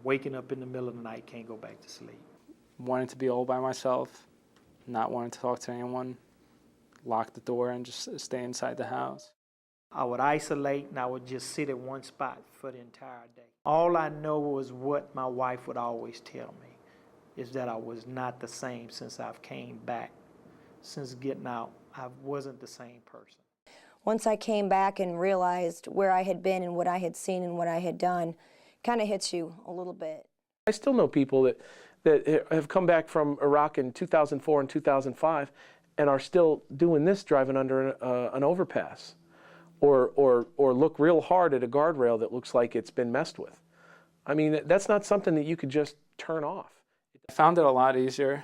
waking up in the middle of the night, can't go back to sleep. Wanting to be all by myself, not wanting to talk to anyone, lock the door and just stay inside the house. I would isolate and I would just sit at one spot for the entire day. All I know was what my wife would always tell me, is that I was not the same since I've came back. Since getting out, I wasn't the same person. Once I came back and realized where I had been and what I had seen and what I had done, kind of hits you a little bit. I still know people that have come back from Iraq in 2004 and 2005 and are still doing this, driving under an overpass, or look real hard at a guardrail that looks like it's been messed with. I mean, that's not something that you could just turn off. I found it a lot easier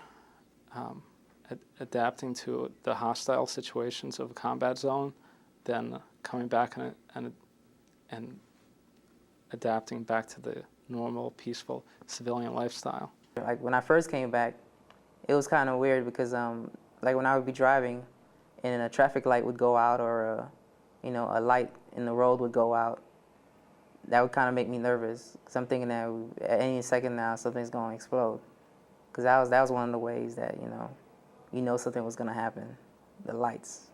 adapting to the hostile situations of a combat zone than coming back and adapting back to the normal, peaceful civilian lifestyle. Like when I first came back, it was kind of weird because like when I would be driving and a traffic light would go out or a light in the road would go out, that would kind of make me nervous because I'm thinking that at any second now something's going to explode. Because that was one of the ways that you know something was going to happen, the lights.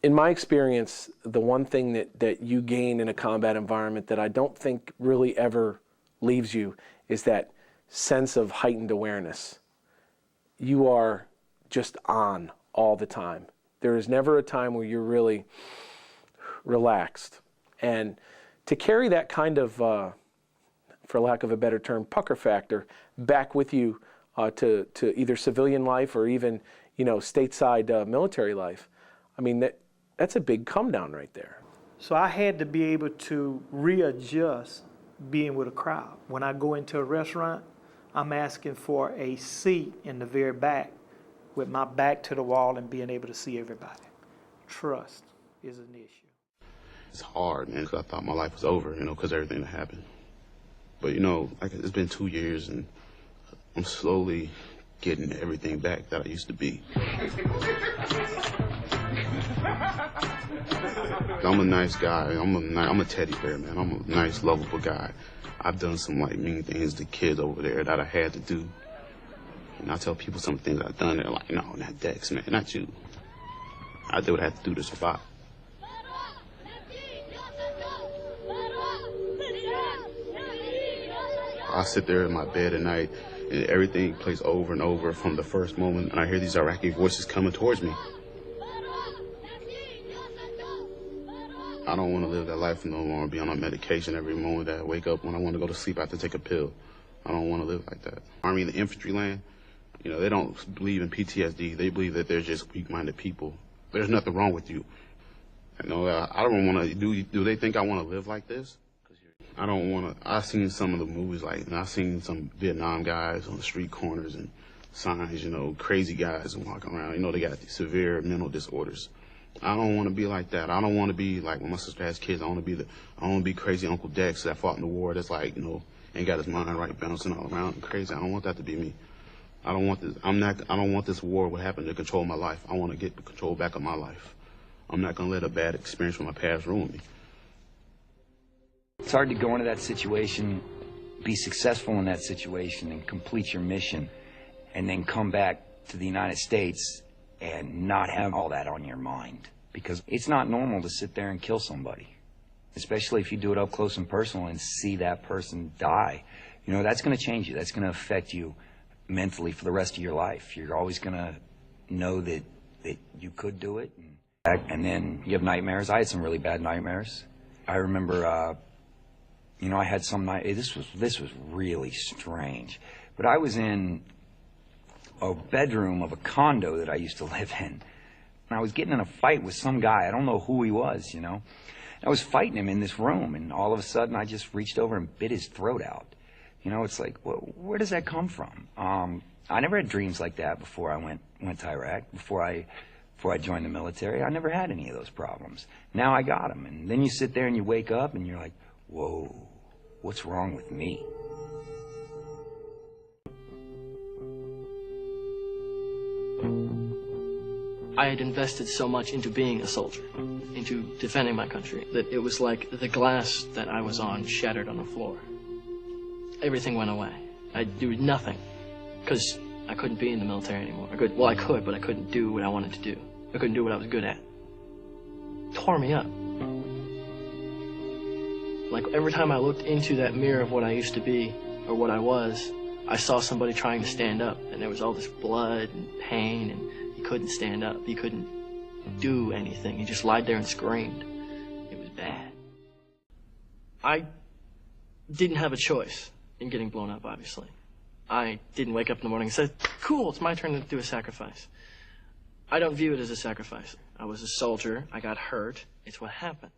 In my experience, the one thing that you gain in a combat environment that I don't think really ever leaves you is that sense of heightened awareness. You are just on all the time. There is never a time where you're really relaxed. And to carry that kind of, for lack of a better term, pucker factor back with you to either civilian life or even, stateside military life, I mean, that's a big come down right there. So I had to be able to readjust being with a crowd. When I go into a restaurant, I'm asking for a seat in the very back with my back to the wall and being able to see everybody. Trust is an issue. It's hard, man, because I thought my life was over, because everything that happened. But, it's been 2 years and I'm slowly getting everything back that I used to be. I'm a nice guy. I'm a teddy bear, man. I'm a nice, lovable guy. I've done some mean things to kids over there that I had to do. And I tell people some things I've done. They're like, no, not Dex, man, not you. I did what I had to do to survive. I sit there in my bed at night and everything plays over and over from the first moment, and I hear these Iraqi voices coming towards me. I don't want to live that life no longer, be on a medication every moment that I wake up. When I want to go to sleep, I have to take a pill. I don't want to live like that. Army and the infantry land, they don't believe in PTSD. They believe that they're just weak-minded people. There's nothing wrong with you. I don't want to, do they think I want to live like this? I don't want to. I've seen some of the movies, I've seen some Vietnam guys on the street corners and signs, crazy guys walking around. They got these severe mental disorders. I don't want to be like that. I don't want to be like when my sister has kids. I want to be crazy Uncle Dex that fought in the war. That's ain't got his mind right, bouncing all around and crazy. I don't want that to be me. I don't want this. I don't want this war what happened to control my life. I want to get the control back of my life. I'm not gonna let a bad experience from my past ruin me. It's hard to go into that situation, be successful in that situation, and complete your mission, and then come back to the United States and not have all that on your mind. Because it's not normal to sit there and kill somebody, especially if you do it up close and personal and see that person die. That's going to change you. That's going to affect you mentally for the rest of your life. You're always going to know that you could do it. And then you have nightmares. I had some really bad nightmares. I remember, I had some night. This was really strange. But I was in a bedroom of a condo that I used to live in. And I was getting in a fight with some guy. I don't know who he was, I was fighting him in this room, and all of a sudden I just reached over and bit his throat out. It's like, well, where does that come from? I never had dreams like that before I went to Iraq, before I joined the military. I never had any of those problems. Now I got them. And then you sit there and you wake up and you're like, whoa, what's wrong with me? I had invested so much into being a soldier, into defending my country, that it was like the glass that I was on shattered on the floor. Everything went away. I'd do nothing, because I couldn't be in the military anymore. I could, but I couldn't do what I wanted to do. I couldn't do what I was good at. Tore me up. Like, every time I looked into that mirror of what I used to be, or what I was, I saw somebody trying to stand up, and there was all this blood and pain, and he couldn't stand up. He couldn't do anything. He just lied there and screamed. It was bad. I didn't have a choice in getting blown up, obviously. I didn't wake up in the morning and say, cool, it's my turn to do a sacrifice. I don't view it as a sacrifice. I was a soldier. I got hurt. It's what happens.